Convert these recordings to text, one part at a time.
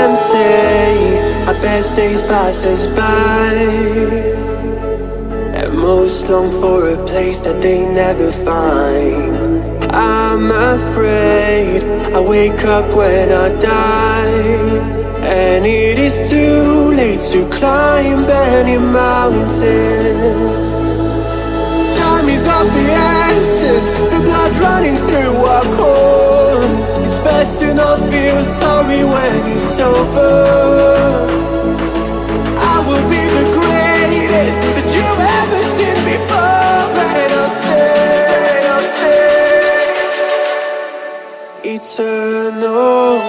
them say our best days pass us by, and most long for a place that they never find. I'm afraid I wake up when I die, and it is too late to climb any mountain. Time is of the essence, the blood running through our core. It's best to not feel sorry when it's over. I will be the greatest that you've ever seen before, and I'll stay eternal.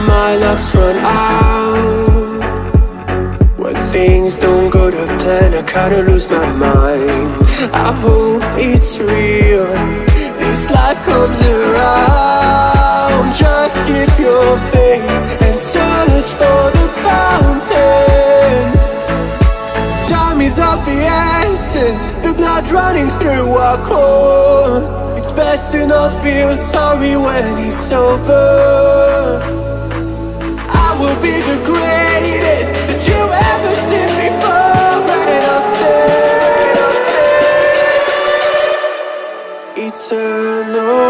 My luck's run out. When things don't go to plan, I kinda lose my mind. I hope it's real, this life comes around. Just keep your faith and search for the fountain. Time is of the essence, the blood running through our core. It's best to not feel sorry when it's over. I will be the greatest that you've ever seen before, and I'll stay eternal.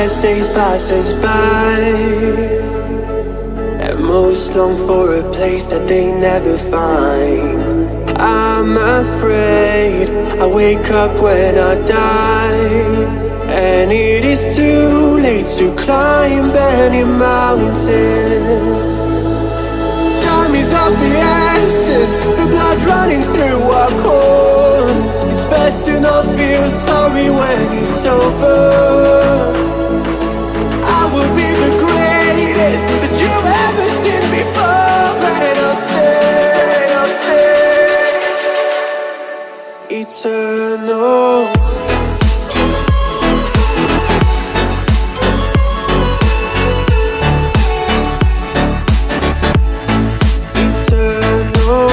Best days pass us by, and most long for a place that they never find. I'm afraid I wake up when I die, and it is too late to climb any mountain. Time is of the essence, the blood running through our core. It's best to not feel sorry when it's over. I will be the greatest that you've ever seen before, and I'll stay eternal. Eternal.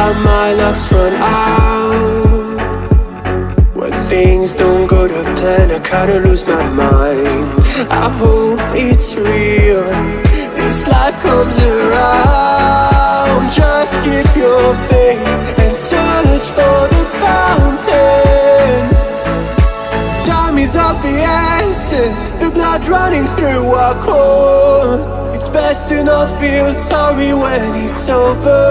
that my luck's run out. When things don't go to plan, I kinda lose my mind. I hope it's real, this life comes around. Just keep your faith and search for the fountain. Time is of the essence, the blood running through our core. It's best to not feel sorry when it's over.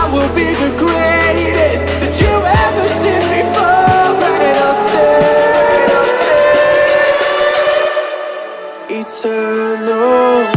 I will be the greatest that you've ever seen before, and I'll stay eternal.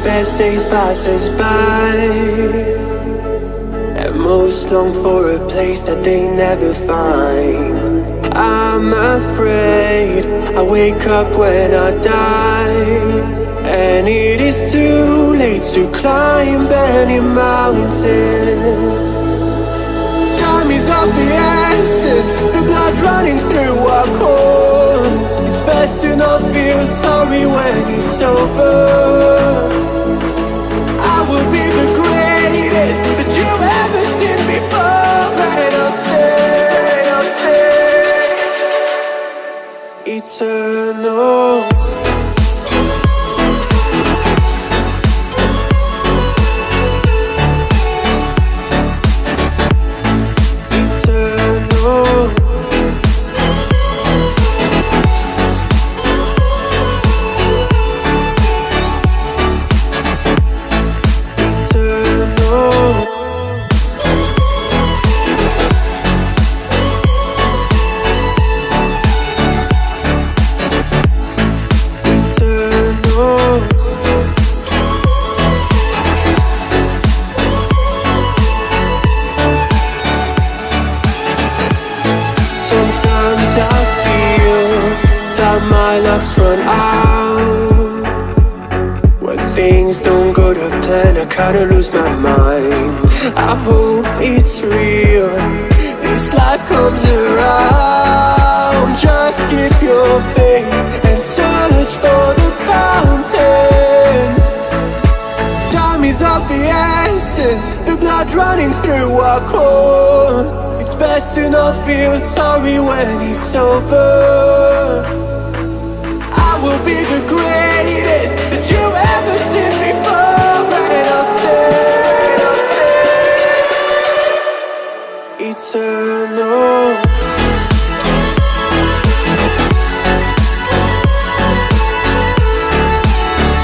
Best days passes by, and most long for a place that they never find. I'm afraid I wake up when I die, and it is too late to climb any mountain. Time is of the essence, the blood running through our core. It's best to not feel sorry when it's over. I will be the greatest that you've ever seen before, and I'll stay eternal. My luck's run out. When things don't go to plan, I kinda lose my mind. I hope it's real, this life comes around. Just keep your faith and search for the fountain. Time is of the essence, the blood running through our core. It's best to not feel sorry when it's over. I will be the greatest that you've ever seen before, and I'll stay eternal. Eternal.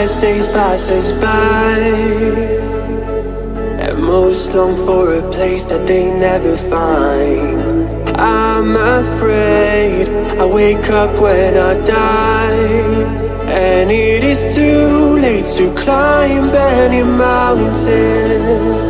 as days pass us by, and most long for a place that they never find. I'm afraid I wake up when I die, and it is too late to climb any mountain.